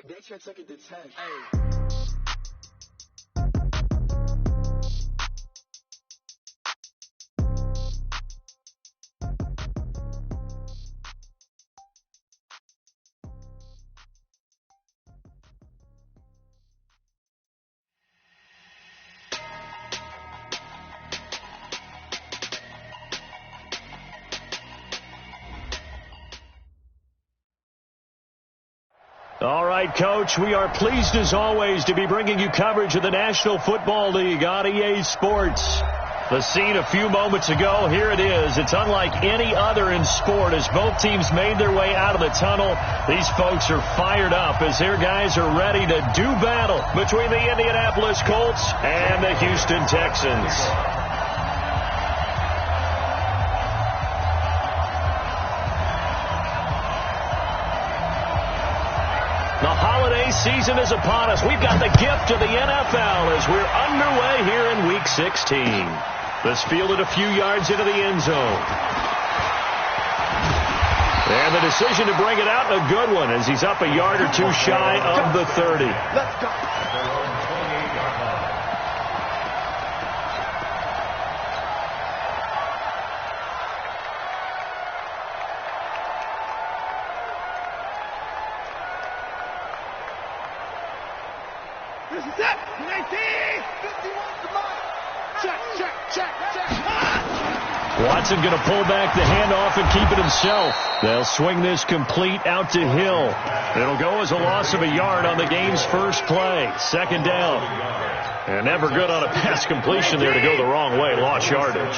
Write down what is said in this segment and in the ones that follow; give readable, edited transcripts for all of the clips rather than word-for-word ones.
They took it to 10. All right, Coach, we are pleased as always to be bringing you coverage of the National Football League on EA Sports. The scene a few moments ago, here it is. It's unlike any other in sport as both teams made their way out of the tunnel. These folks are fired up as their guys are ready to do battle between the Indianapolis Colts and the Houston Texans. The holiday season is upon us. We've got the gift of the NFL as we're underway here in Week 16. This fielded a few yards into the end zone. And the decision to bring it out, a good one, as he's up a yard or two shy of the 30. Let's go. This is it. 19. 51 to mine. Check. Watson going to pull back the handoff and keep it himself. They'll swing this complete out to Hill. It'll go as a loss of a yard on the game's first play. Second down. And never good on a pass completion there to go the wrong way. Lost yardage.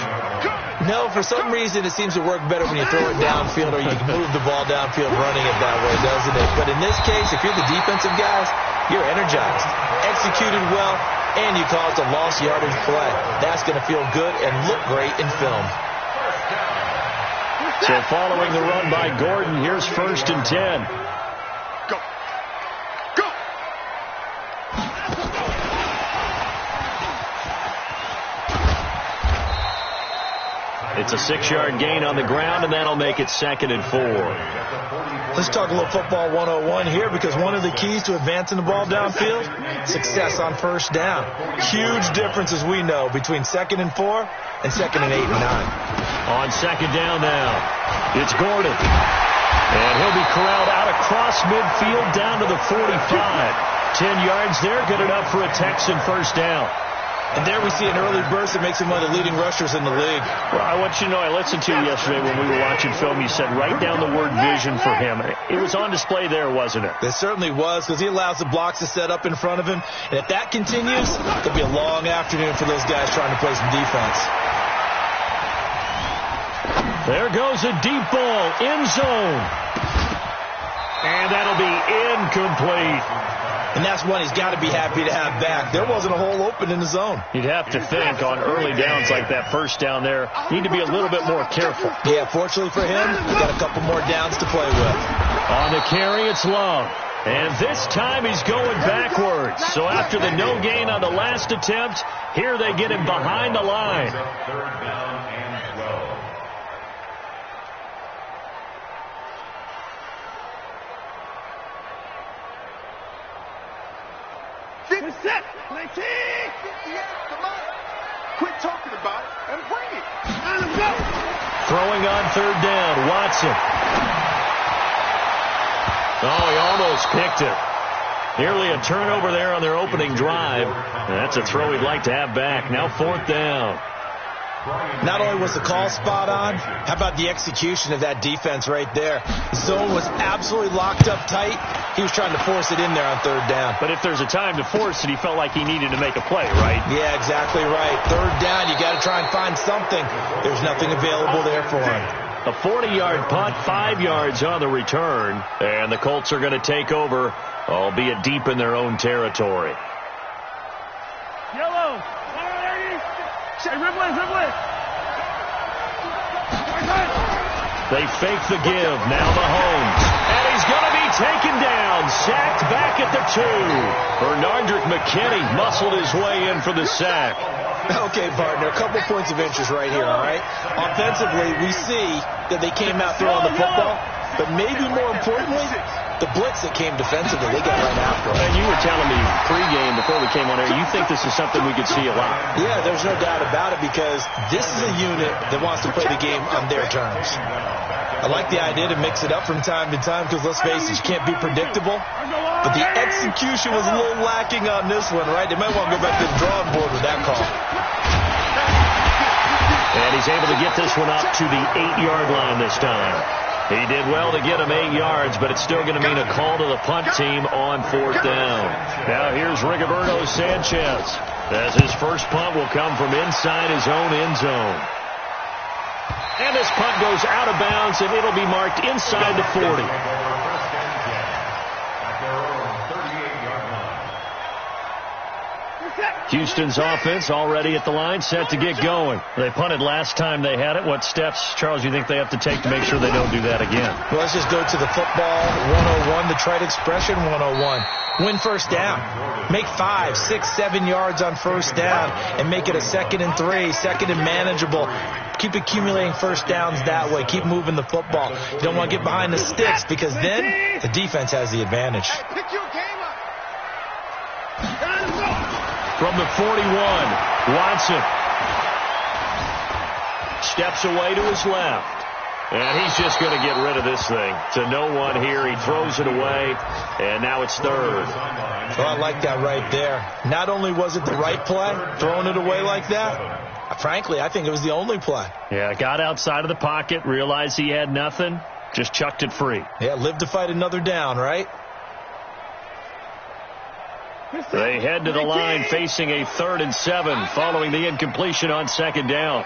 No, for some reason it seems to work better when you throw it downfield or you can move the ball downfield running it that way, doesn't it? But in this case, if you're the defensive guys, you're energized, executed well, and you caused a lost yardage play. That's going to feel good and look great in film. So following the run by Gordon, here's 1st and 10. Go. It's a 6-yard gain on the ground, and that'll make it 2nd and 4. Let's talk a little football 101 here, because one of the keys to advancing the ball downfield, success on first down. Huge difference, as we know, between 2nd and 4 and 2nd and 8 and 9. On 2nd down now, it's Gordon. And he'll be corralled out across midfield down to the 45. 10 yards there, good enough for a Texan first down. And there we see an early burst that makes him one of the leading rushers in the league. Well, I want you to know, I listened to you yesterday when we were watching film. You said write down the word vision for him. It was on display there, wasn't it? It certainly was, because he allows the blocks to set up in front of him. And if that continues, it'll be a long afternoon for those guys trying to play some defense. There goes a deep ball, end zone. And that'll be incomplete. And that's one he's got to be happy to have back. There wasn't a hole open in the zone. You'd have to think on early downs like that first down there, need to be a little bit more careful. Yeah, fortunately for him, he's got a couple more downs to play with. On the carry, it's Love. And this time he's going backwards. So after the no gain on the last attempt, here they get him behind the line. Set. 19. 58. Come on. Quit talking about it and bring it. Let's go. Throwing on 3rd down, Watson. Oh, he almost picked it. Nearly a turnover there on their opening drive. That's a throw he'd like to have back. Now 4th down. Not only was the call spot on, how about the execution of that defense right there? Zone was absolutely locked up tight. He was trying to force it in there on 3rd down. But if there's a time to force it, he felt like he needed to make a play, right? Yeah, exactly right. 3rd down, you got to try and find something. There's nothing available there for him. A 40-yard punt, 5 yards on the return. And the Colts are going to take over, albeit deep in their own territory. Yellow. Riblet. They fake the give. Now Mahomes. And he's going to be taken down. Sacked back at the 2. Bernardrick McKinney muscled his way in for the sack. Okay, partner, a couple points of interest right here, all right? Offensively, we see that they came out throwing the football, but maybe more importantly, the blitz that came defensively, they got right after him. And you were telling me pregame before we came on air, you think this is something we could see a lot. Yeah, there's no doubt about it because this is a unit that wants to play the game on their terms. I like the idea to mix it up from time to time because, let's face it, you can't be predictable. But the execution was a little lacking on this one, right? They might want to go back to the drawing board with that call. And he's able to get this one up to the 8-yard line this time. He did well to get him 8 yards, but it's still going to mean a call to the punt team on 4th down. Now here's Rigoberto Sanchez, as his first punt will come from inside his own end zone. And this punt goes out of bounds, and it'll be marked inside the 40. Houston's offense already at the line, set to get going. They punted last time they had it. What steps, Charles, you think they have to take to make sure they don't do that again? Well, let's just go to the football 101, the trite expression 101. Win first down. Make 5, 6, 7 yards on first down and make it a 2nd and 3, 2nd and manageable. Keep accumulating first downs that way. Keep moving the football. You don't want to get behind the sticks because then the defense has the advantage. From the 41, Watson steps away to his left. And he's just going to get rid of this thing. To no one here. He throws it away, and now it's 3rd. Well, I like that right there. Not only was it the right play, throwing it away like that, frankly, I think it was the only play. Yeah, got outside of the pocket, realized he had nothing, just chucked it free. Yeah, live to fight another down, right? They head to the line facing a 3rd and 7 following the incompletion on 2nd down.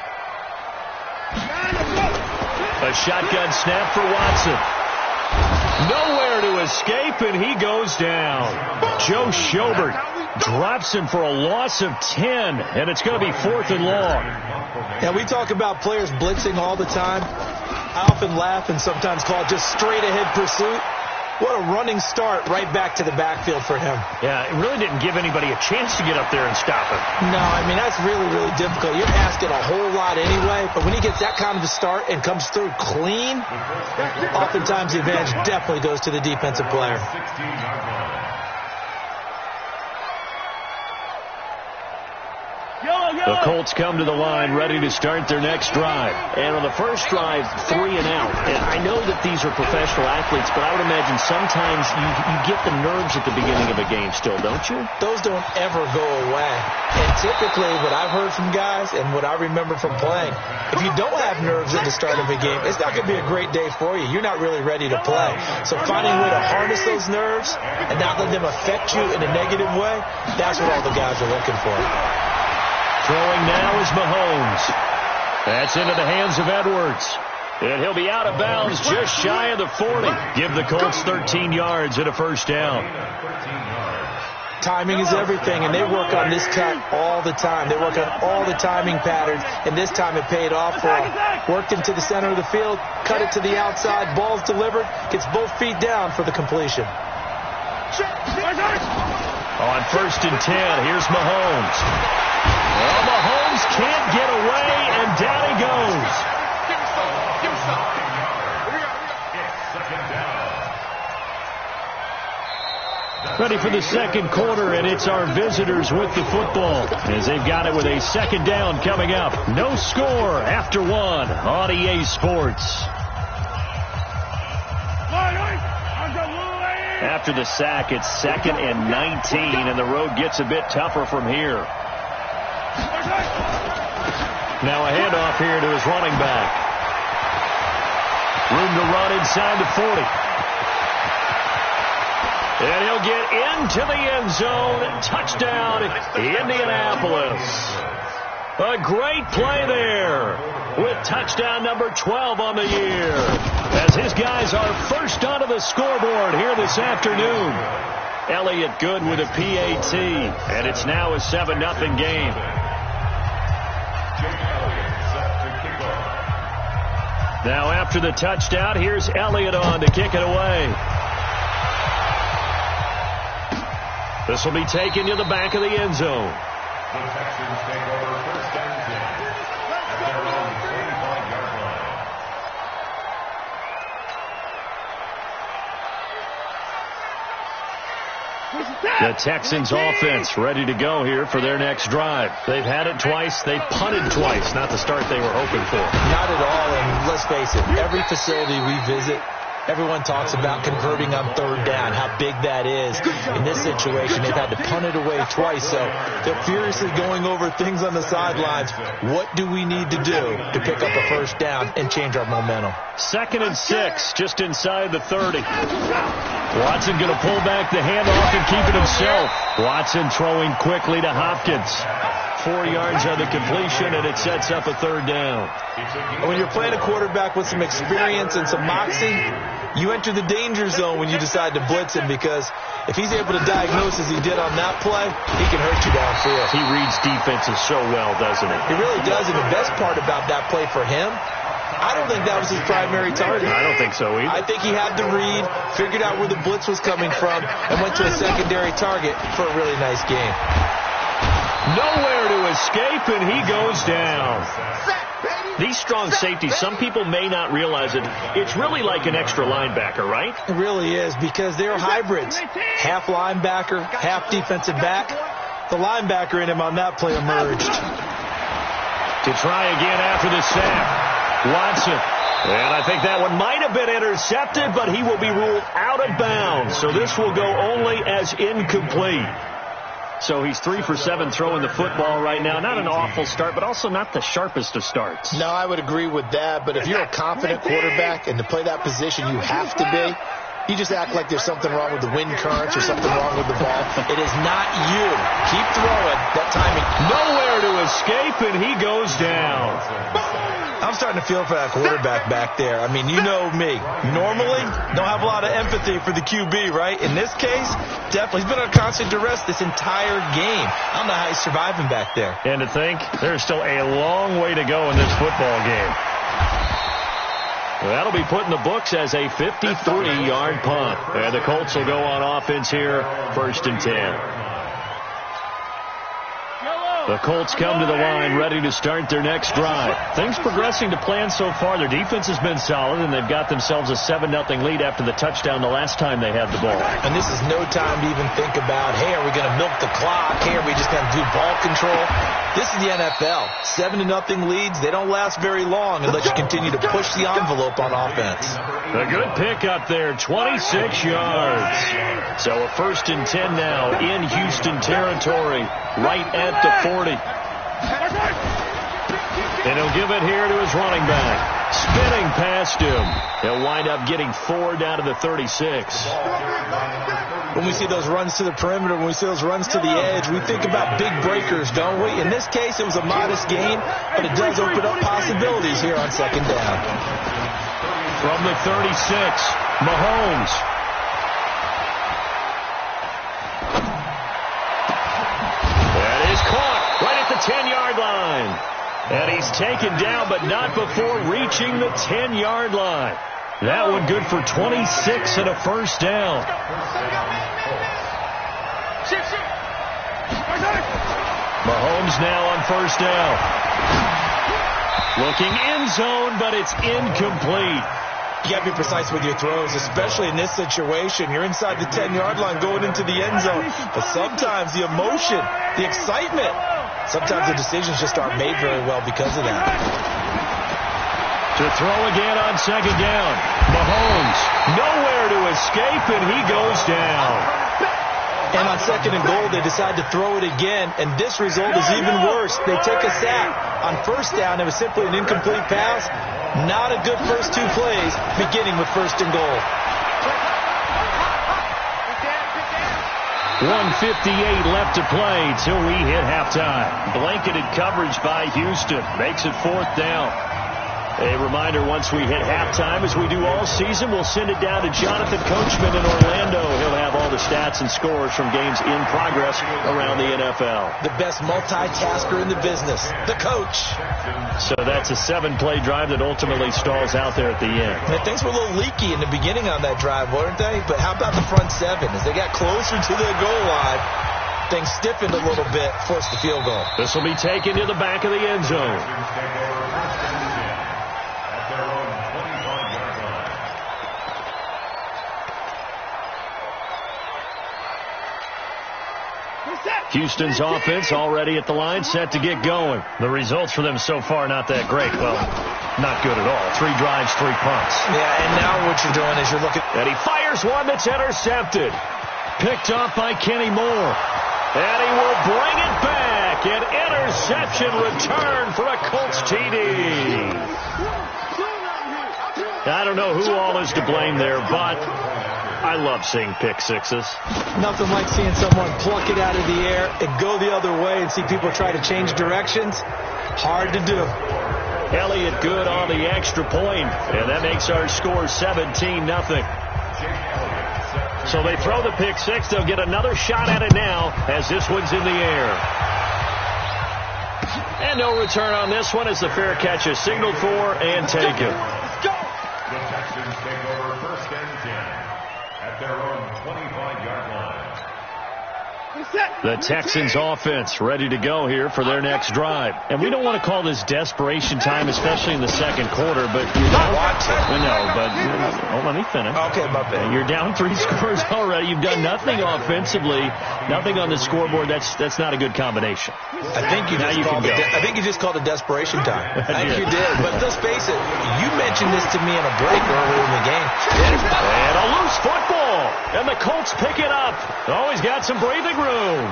A shotgun snap for Watson. Nowhere to escape, and he goes down. Joe Schobert drops him for a loss of 10, and it's going to be 4th and long. Yeah, we talk about players blitzing all the time. I often laugh and sometimes call it just straight-ahead pursuit. What a running start right back to the backfield for him. Yeah, it really didn't give anybody a chance to get up there and stop him. No, I mean, that's really, really difficult. You're asking a whole lot anyway, but when he gets that kind of a start and comes through clean, oftentimes the advantage definitely goes to the defensive player. The Colts come to the line ready to start their next drive. And on the first drive, 3 and out. And I know that these are professional athletes, but I would imagine sometimes you get the nerves at the beginning of a game still, don't you? Those don't ever go away. And typically what I've heard from guys and what I remember from playing, if you don't have nerves at the start of a game, it's not going to be a great day for you. You're not really ready to play. So finding a way to harness those nerves and not let them affect you in a negative way, that's what all the guys are looking for. Throwing now is Mahomes. That's into the hands of Edwards. And he'll be out of bounds just shy of the 40. Give the Colts 13 yards and a first down. Timing is everything, and they work on this cut all the time. They work on all the timing patterns, and this time it paid off for them. Worked into the center of the field, cut it to the outside, ball's delivered, gets both feet down for the completion. On 1st and 10, here's Mahomes. Well, Mahomes can't get away, and down he goes. Ready for the second quarter, and it's our visitors with the football as they've got it with a 2nd down coming up. No score after 1 on EA Sports. After the sack, it's 2nd and 19, and the road gets a bit tougher from here. Now a handoff here to his running back. Room to run inside the 40. And he'll get into the end zone. Touchdown, Indianapolis. A great play there with touchdown number 12 on the year. As his guys are first onto the scoreboard here this afternoon. Elliott Good with a PAT. And it's now a 7-0 game. Now after the touchdown, here's Elliott on to kick it away. This will be taken to the back of the end zone. The Texans take over 1st and 10 at their own 25-yard line. The Texans offense ready to go here for their next drive. They've had it twice. They've punted twice. Not the start they were hoping for. Not at all. And let's face it, every facility we visit, everyone talks about converting on third down, how big that is. In this situation, they've had to punt it away twice, so they're furiously going over things on the sidelines. What do we need to do to pick up a first down and change our momentum? 2nd and 6, just inside the 30. Watson going to pull back the handoff and keep it himself. Watson throwing quickly to Hopkins. 4 yards on the completion, and it sets up a third down. When you're playing a quarterback with some experience and some moxie, you enter the danger zone when you decide to blitz him, because if he's able to diagnose as he did on that play, he can hurt you downfield. He reads defenses so well, doesn't he? He really does, and the best part about that play for him, I don't think that was his primary target. I don't think so either. I think he had the read, figured out where the blitz was coming from, and went to a secondary target for a really nice game. Nowhere to escape, and he goes down. These strong safeties, some people may not realize it. It's really like an extra linebacker, right? It really is, because they're hybrids. Half linebacker, half defensive back. The linebacker in him on that play emerged. To try again after the sack. Watson. And I think that one might have been intercepted, but he will be ruled out of bounds. So this will go only as incomplete. So he's 3 for 7 throwing the football right now. Not an awful start, but also not the sharpest of starts. No, I would agree with that. But if you're a confident quarterback and to play that position you have to be, you just act like there's something wrong with the wind currents or something wrong with the ball. It is not you. Keep throwing. That timing. Nowhere to escape, and he goes down. I'm starting to feel for that quarterback back there. I mean, you know me. Normally, don't have a lot of empathy for the QB, right? In this case, definitely. He's been on constant duress this entire game. I don't know how he's surviving back there. And to think, there's still a long way to go in this football game. That'll be put in the books as a 53-yard punt. And the Colts will go on offense here, 1st and 10. The Colts come to the line ready to start their next drive. Things progressing to plan so far. Their defense has been solid, and they've got themselves a 7-0 lead after the touchdown the last time they had the ball. And this is no time to even think about, hey, are we going to milk the clock? Hey, are we just going to do ball control? This is the NFL. 7-0 leads, they don't last very long unless you continue to push the envelope on offense. A good pickup there, 26 yards. So a 1st and 10 now in Houston territory, right at the 40. And he'll give it here to his running back. Spinning past him. He'll wind up getting 4 down to the 36. When we see those runs to the perimeter, when we see those runs to the edge, we think about big breakers, don't we? In this case, it was a modest gain, but it does open up possibilities here on 2nd down. From the 36, Mahomes. That is caught right at the 10-yard line. And he's taken down, but not before reaching the 10-yard line. That one good for 26 and a 1st down. Mahomes now on 1st down. Looking end zone, but it's incomplete. You got to be precise with your throws, especially in this situation. You're inside the 10-yard line going into the end zone. But sometimes the emotion, the excitement, sometimes the decisions just aren't made very well because of that. To throw again on 2nd down. Mahomes, nowhere to escape, and he goes down. And on 2nd and goal, they decide to throw it again, and this result is even worse. They take a sack. On 1st down, it was simply an incomplete pass. Not a good first 2 plays, beginning with 1st and goal. 1:58 left to play till we hit halftime. Blanketed coverage by Houston makes it 4th down. A reminder, once we hit halftime, as we do all season, we'll send it down to Jonathan Coachman in Orlando. He'll have all the stats and scores from games in progress around the NFL. The best multitasker in the business, the coach. So that's a 7-play drive that ultimately stalls out there at the end. And things were a little leaky in the beginning on that drive, weren't they? But how about the front 7? As they got closer to the goal line, things stiffened a little bit, forced the field goal. This will be taken to the back of the end zone. Houston's offense already at the line, set to get going. The results for them so far not that great. Well, not good at all. 3 drives, 3 punts. Yeah, and now what you're doing is you're looking. And he fires one that's intercepted. Picked off by Kenny Moore. And he will bring it back. An interception return for a Colts TD. I don't know who all is to blame there, but I love seeing pick sixes. Nothing like seeing someone pluck it out of the air and go the other way and see people try to change directions. Hard to do. Elliott good on the extra point, and that makes our score 17-0. So they throw the pick six. They'll get another shot at it now as this one's in the air. And no return on this one as the fair catch is signaled for and taken. The Texans take over 1st and 10 at their own 25-yard line. The Texans offense ready to go here for their next drive. And we don't want to call this desperation time, especially in the second quarter, but you know, let me finish. Okay, my bad. You're down 3 scores already. You've done nothing offensively, nothing on the scoreboard. That's not a good combination. I think you just called it desperation time. I think you did. But let's face it, you mentioned this to me in a break earlier in the game. And a loose football. And the Colts pick it up. Oh, he's got some breathing room.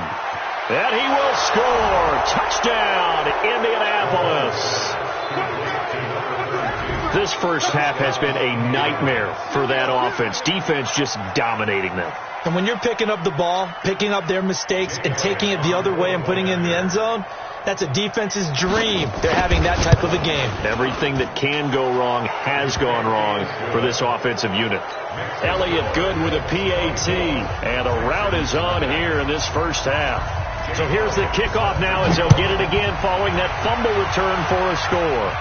And he will score. Touchdown, Indianapolis. This first half has been a nightmare for that offense. Defense just dominating them. And when you're picking up the ball, picking up their mistakes, and taking it the other way and putting it in the end zone, that's a defense's dream. They're having that type of a game. Everything that can go wrong has gone wrong for this offensive unit. Elliott good with a PAT, and a route is on here in this first half. So here's the kickoff now as they'll get it again following that fumble return for a score.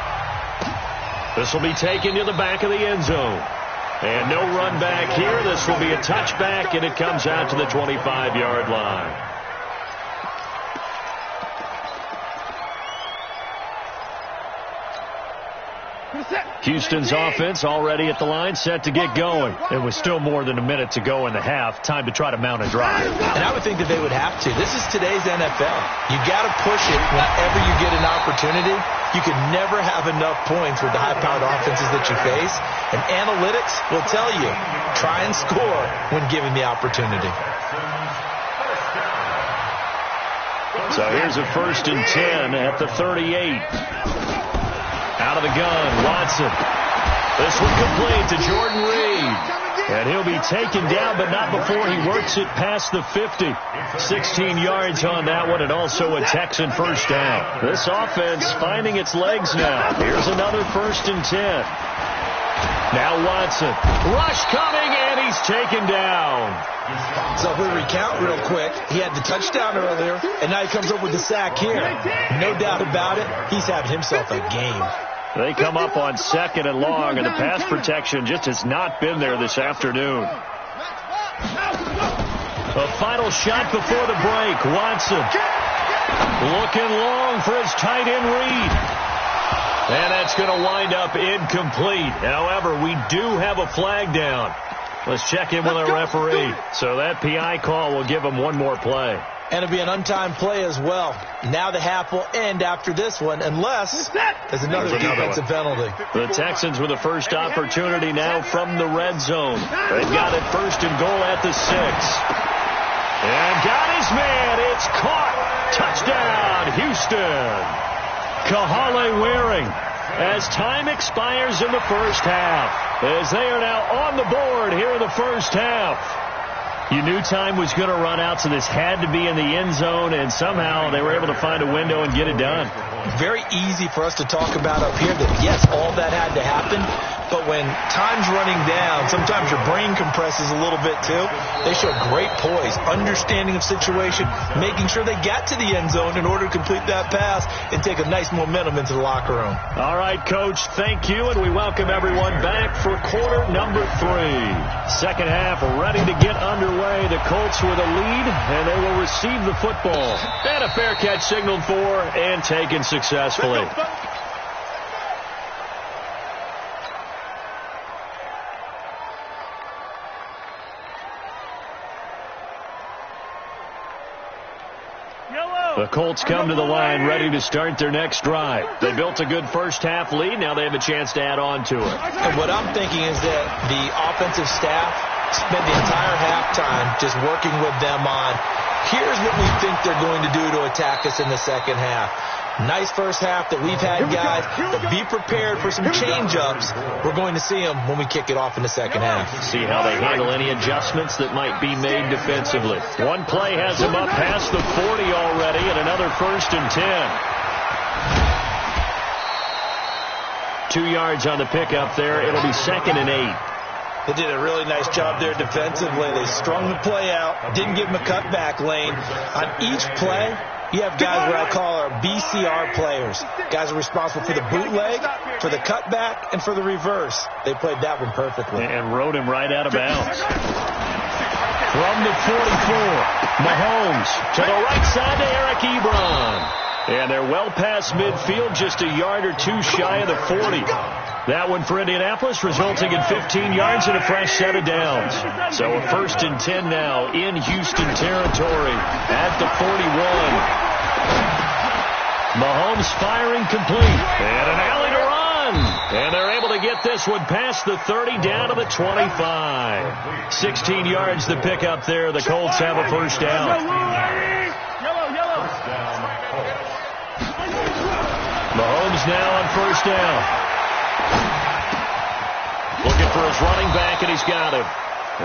This will be taken to the back of the end zone. And no run back here. This will be a touchback, and it comes out to the 25-yard line. Houston's offense already at the line, set to get going. And with still more than a minute to go in the half, time to try to mount a drive. And I would think that they would have to. This is today's NFL. You got to push it whenever you get an opportunity. You can never have enough points with the high-powered offenses that you face. And analytics will tell you, try and score when given the opportunity. So here's a 1st and 10 at the 38. Out of the gun, Watson. This one complete to Jordan Reed. And he'll be taken down, but not before he works it past the 50. 16 yards on that one, and also a Texan first down. This offense finding its legs now. Here's another 1st and 10. Now Watson. Rush coming, and he's taken down. So if we recount real quick, he had the touchdown earlier, and now he comes up with the sack here. No doubt about it, he's having himself a game. They come up on 2nd and long, and the pass protection just has not been there this afternoon. A final shot before the break. Watson looking long for his tight end Reed. And that's going to wind up incomplete. However, we do have a flag down. Let's check in with our referee. So that PI call will give him one more play. And it'll be an untimed play as well. Now the half will end after this one, unless there's another defensive penalty. The Texans with the first opportunity now from the red zone. They've got it 1st and goal at the 6. And got his man. It's caught. Touchdown, Houston. Kahale Waring as time expires in the first half. As they are now on the board here in the first half. You knew time was going to run out, so this had to be in the end zone, and somehow they were able to find a window and get it done. Very easy for us to talk about up here that, yes, all that had to happen, but when time's running down, sometimes your brain compresses a little bit too. They show great poise, understanding of situation, making sure they got to the end zone in order to complete that pass and take a nice momentum into the locker room. All right, Coach, thank you, and we welcome everyone back for quarter number 3. Second half ready to get underway. The Colts with a lead, and they will receive the football. And a fair catch signaled for and taken successfully. The Colts come to the line ready to start their next drive. They built a good first-half lead. Now they have a chance to add on to it. And what I'm thinking is that the offensive staff spent the entire halftime just working with them on, here's what we think they're going to do to attack us in the second half. Nice first half that we've had, guys, but be prepared for some change-ups. We're going to see them when we kick it off in the second half. See how they handle any adjustments that might be made defensively. One play has them up past the 40 already, and another 1st and 10. 2 yards on the pickup there. It'll be 2nd and 8. They did a really nice job there defensively. They strung the play out, didn't give them a cutback lane. On each play, you have guys what I call our BCR players. Guys are responsible for the bootleg, for the cutback, and for the reverse. They played that one perfectly. And rode him right out of bounds. From the 44, Mahomes to the right side to Eric Ebron. And they're well past midfield, just a yard or two shy of the 40. That one for Indianapolis, resulting in 15 yards and a fresh set of downs. So a 1st and 10 now in Houston territory at the 41. Mahomes firing complete. And an alley to run. And they're able to get this one past the 30 down to the 25. 16 yards the pickup there. The Colts have a first down. Mahomes now on first down. Looking for his running back, and he's got him.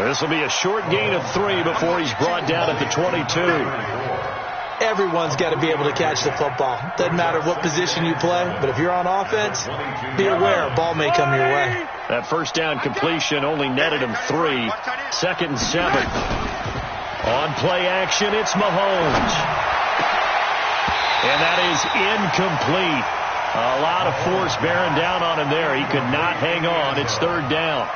This will be a short gain of 3 before he's brought down at the 22. Everyone's got to be able to catch the football. Doesn't matter what position you play, but if you're on offense, be aware a ball may come your way. That first down completion only netted him 3. 2nd and 7. On play action, it's Mahomes. And that is incomplete. A lot of force bearing down on him there. He could not hang on. It's 3rd down.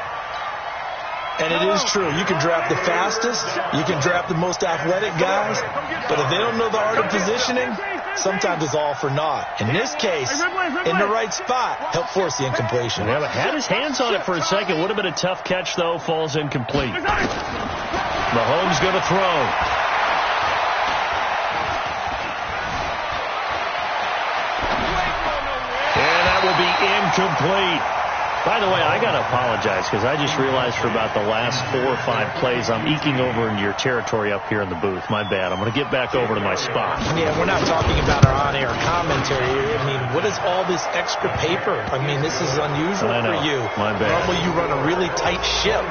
And it is true. You can draft the fastest. You can draft the most athletic guys. But if they don't know the art of positioning, sometimes it's all for naught. In this case, in the right spot, help force the incompletion. Yeah, but had his hands on it for a second. Would have been a tough catch, though. Falls incomplete. Mahomes going to throw. Will be incomplete. By the way, I got to apologize because I just realized for about the last 4 or 5 plays I'm eking over into your territory up here in the booth. My bad. I'm going to get back over to my spot. Yeah, we're not talking about our on-air commentary here. I mean, what is all this extra paper? I mean, this is unusual for you. My bad. Normally you run a really tight ship.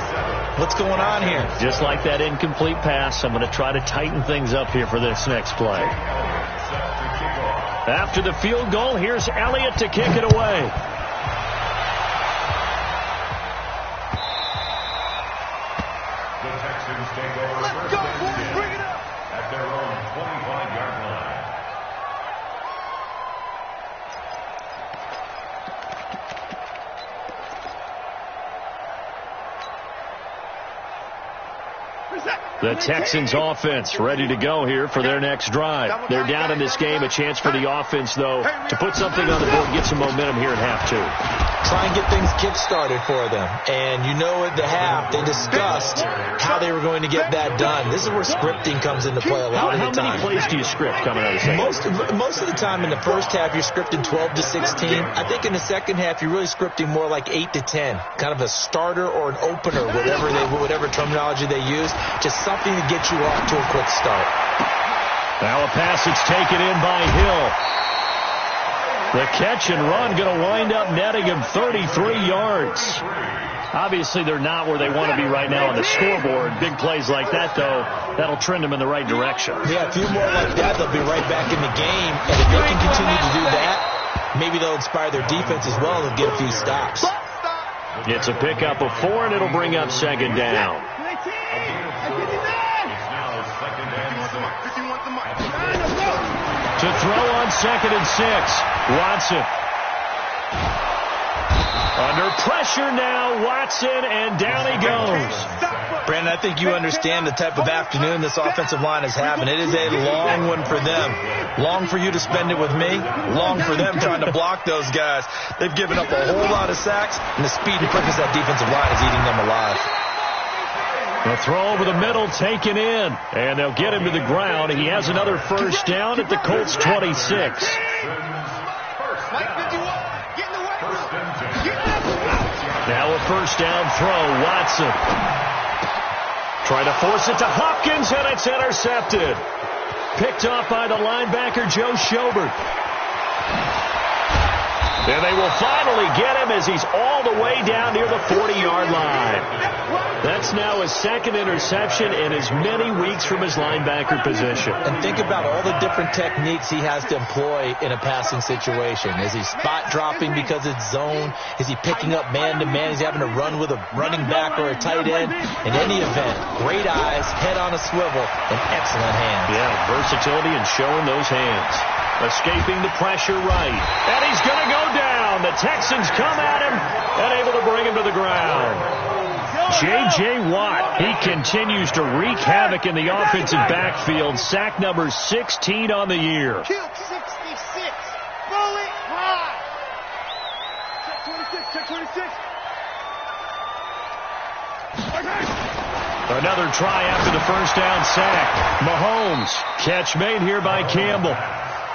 What's going on here? Just like that incomplete pass, I'm going to try to tighten things up here for this next play. After the field goal, here's Elliott to kick it away. The Texans take over first and 10 at their own 25-yard line. The Texans offense ready to go here for their next drive. They're down in this game. A chance for the offense, though, to put something on the board, get some momentum here at half 2. Try and get things kick-started for them. And you know at the half, they discussed how they were going to get that done. This is where scripting comes into play a lot of the time. How many plays do you script coming out of the second? Most of the time in the first half, you're scripting 12 to 16. I think in the second half, you're really scripting more like 8 to 10. Kind of a starter or an opener, whatever terminology they use. Just something to get you off to a quick start. Now a pass that's taken in by Hill. The catch and run going to wind up netting him 33 yards. Obviously, they're not where they want to be right now on the scoreboard. Big plays like that, though, that'll trend them in the right direction. Yeah, a few more like that, they'll be right back in the game. And if they can continue to do that, maybe they'll inspire their defense as well and get a few stops. It's a pickup of 4, and it'll bring up 2nd down. To throw on 2nd and 6. Watson. Under pressure now, Watson, and down he goes. Brandon, I think you understand the type of afternoon this offensive line is having. It is a long one for them. Long for you to spend it with me. Long for them trying to block those guys. They've given up a whole lot of sacks, and the speed and quickness of that defensive line is eating them alive. The throw over the middle taken in, and they'll get him to the ground. He has another first down at the Colts 26. Now a first down throw, Watson. Trying to force it to Hopkins, and it's intercepted. Picked off by the linebacker, Joe Schobert. And they will finally get him as he's all the way down near the 40-yard line. That's now his second interception in as many weeks from his linebacker position. And think about all the different techniques he has to employ in a passing situation. Is he spot dropping because it's zone? Is he picking up man-to-man? Is he having to run with a running back or a tight end? In any event, great eyes, head on a swivel, and excellent hands. Yeah, versatility and showing those hands. Escaping the pressure right. And he's going to go down. The Texans come at him and able to bring him to the ground. J.J. Watt, he continues to wreak havoc in the offensive backfield. Sack number 16 on the year. Kill 66. Bullet high. Check 26. Another try after the first down sack. Mahomes, catch made here by Campbell.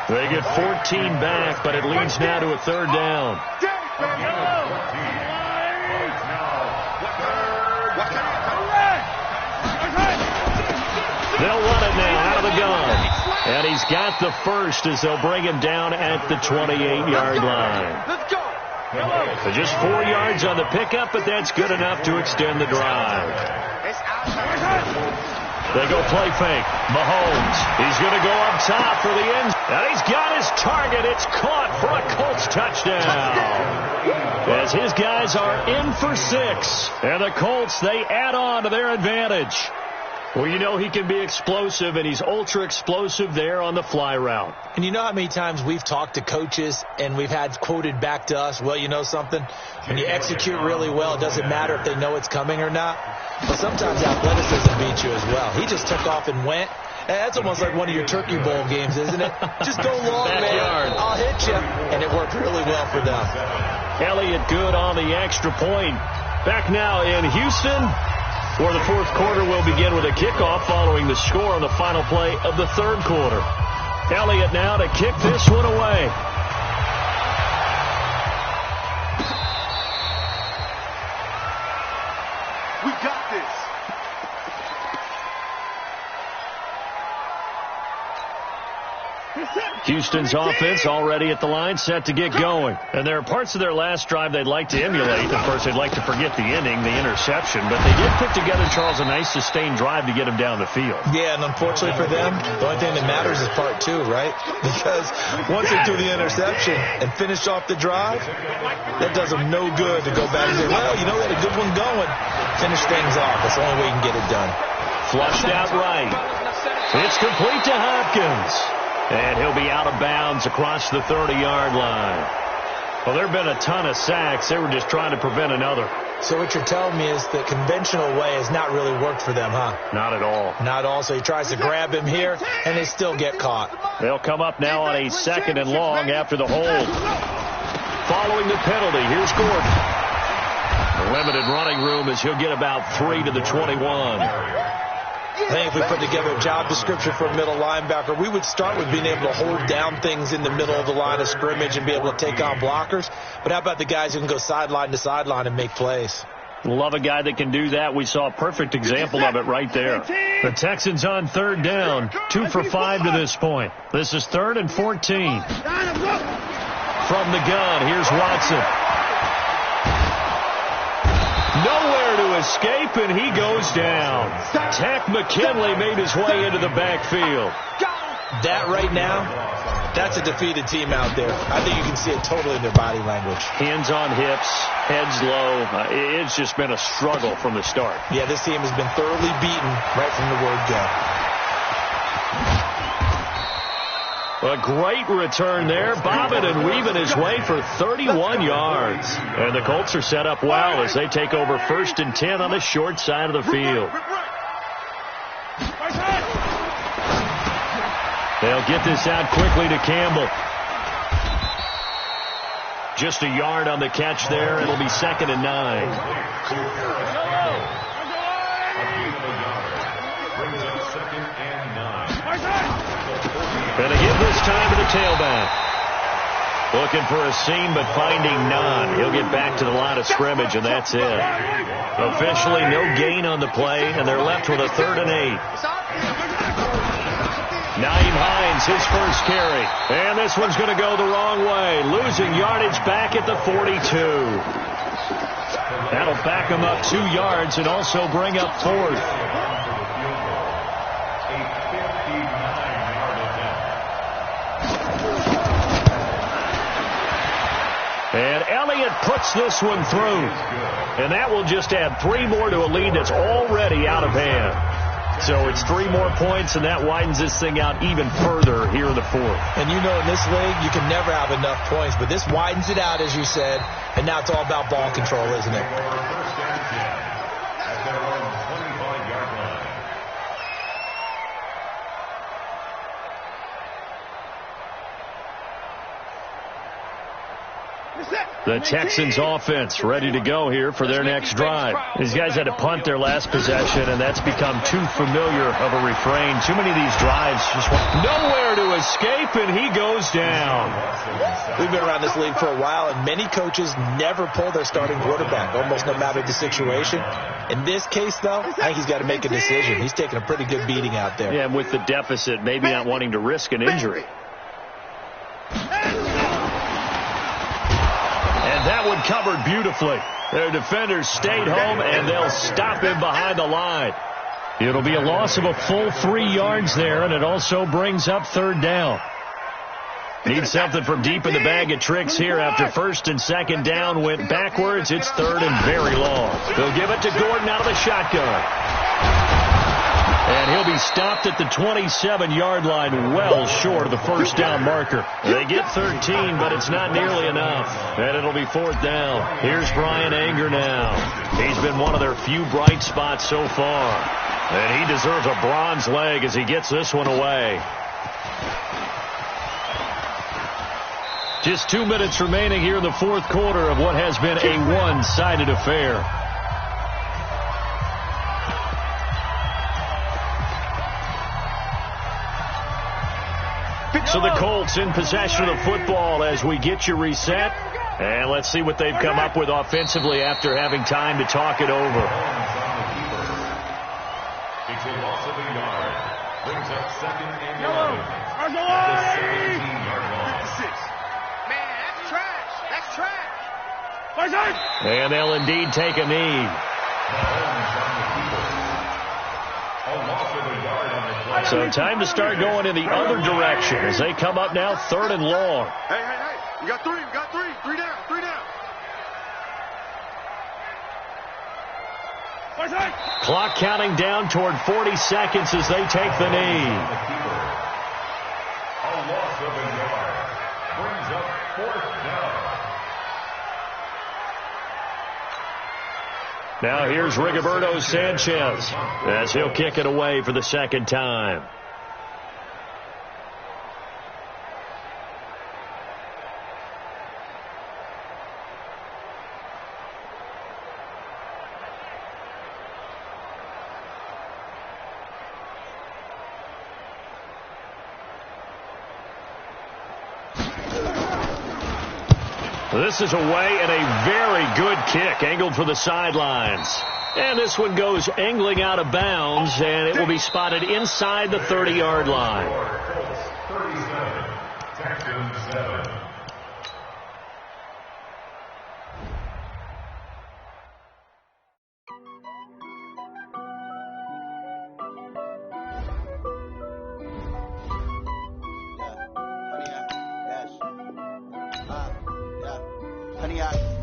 They get 14 back, but it leads now to a third down. They'll run it now out of the gun. And he's got the first as they'll bring him down at the 28-yard line. Let's go. So just 4 yards on the pickup, but that's good enough to extend the drive. They go play fake. Mahomes, he's going to go up top for the end. And he's got his target. It's caught for a Colts touchdown. As his guys are in for 6. And the Colts, they add on to their advantage. Well, you know he can be explosive, and he's ultra-explosive there on the fly route. And you know how many times we've talked to coaches and we've had quoted back to us, well, you know something? When you execute really well, it doesn't matter if they know it's coming or not. But sometimes athleticism beats you as well. He just took off and went. And that's almost like one of your Turkey Bowl games, isn't it? Just go long, man. I'll hit you. And it worked really well for them. Elliott good on the extra point. Back now in Houston, where the fourth quarter will begin with a kickoff following the score on the final play of the third quarter. Elliott now to kick this one away. We got this. Houston's offense already at the line, set to get going. And there are parts of their last drive they'd like to emulate. Of course, they'd like to forget the inning, the interception. But they did put together, Charles, a nice sustained drive to get him down the field. Yeah, and unfortunately for them, the only thing that matters is part 2, right? Because once they threw the interception and finished off the drive, that does them no good to go back and say, well, you know, we had a good one going. Finish things off. That's the only way you can get it done. Flushed out right. It's complete to Hopkins. And he'll be out of bounds across the 30-yard line. Well, there have been a ton of sacks. They were just trying to prevent another. So what you're telling me is the conventional way has not really worked for them, huh? Not at all. Not at all. So he tries to grab him here, and they still get caught. They'll come up now on a second and long after the hold. Following the penalty, here's Gordon. The limited running room as he'll get about 3 to the 21. I think if we put together a job description for a middle linebacker, we would start with being able to hold down things in the middle of the line of scrimmage and be able to take on blockers. But how about the guys who can go sideline to sideline and make plays? Love a guy that can do that. We saw a perfect example of it right there. The Texans on third down, 2 for 5 to this point. This is 3rd and 14. From the gun, here's Watson. Nowhere to escape, and he goes down. Tack McKinley made his way into the backfield. That right now, that's a defeated team out there. I think you can see it totally in their body language. Hands on hips, heads low. It's just been a struggle from the start. Yeah, this team has been thoroughly beaten right from the word go. A great return there, bobbing and weaving his way for 31 yards. And the Colts are set up well as they take over 1st and 10 on the short side of the field. They'll get this out quickly to Campbell. Just a yard on the catch there. It'll be 2nd and 9. A gain of a yard. Brings up 2nd and 9. Gonna give this time to the tailback. Looking for a seam, but finding none. He'll get back to the line of scrimmage, and that's it. Officially, no gain on the play, and they're left with a 3rd and 8. Naeem Hines, his first carry. And this one's going to go the wrong way. Losing yardage back at the 42. That'll back him up 2 yards and also bring up 4th. And Elliott puts this one through. And that will just add 3 more to a lead that's already out of hand. So it's 3 more points, and that widens this thing out even further here in the 4th. And you know in this league, you can never have enough points, but this widens it out, as you said, and now it's all about ball control, isn't it? First and 10 at their own 25-yard line. The Texans offense ready to go here for their next drive. These guys had to punt their last possession, and that's become too familiar of a refrain. Too many of these drives just nowhere to escape, and he goes down. We've been around this league for a while, and many coaches never pull their starting quarterback, almost no matter the situation. In this case, though, I think he's got to make a decision. He's taking a pretty good beating out there. Yeah, and with the deficit, maybe not wanting to risk an injury. That one covered beautifully. Their defenders stayed home, and they'll stop him behind the line. It'll be a loss of a full 3 yards there, and it also brings up 3rd down. Need something from deep in the bag of tricks here after 1st and 2nd down went backwards. It's 3rd and very long. They'll give it to Gordon out of the shotgun. And he'll be stopped at the 27-yard line, well short of the 1st down marker. They get 13, but it's not nearly enough. And it'll be 4th down. Here's Brian Anger now. He's been one of their few bright spots so far. And he deserves a bronze leg as he gets this one away. Just 2 minutes remaining here in the 4th quarter of what has been a one-sided affair. So the Colts in possession of the football as we get you reset. And let's see what they've come up with offensively after having time to talk it over. It's a loss of a yard. Brings up 2nd and 11. At the 17-yard line. Man, that's trash. That's trash. And they'll indeed take a knee. So time to start going in the other direction as they come up now 3rd and long. Hey. We got 3. 3 down. Clock counting down toward 40 seconds as they take the knee. A loss of a yard. Brings up 4th down. Now here's Rigoberto Sanchez as he'll kick it away for the 2nd time. This is away and a very good kick angled for the sidelines. And this one goes angling out of bounds, and it will be spotted inside the 30-yard line. 37, Texans 7.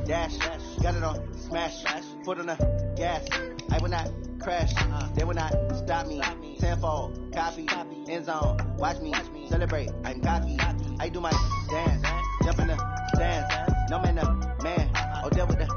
Dash, got it on, smash, foot on the gas. I will not crash, they will not stop me. Tenfold, copy, end zone, watch me celebrate. I'm cocky, I do my dance, jump in the stands. No man, man, oh, there with the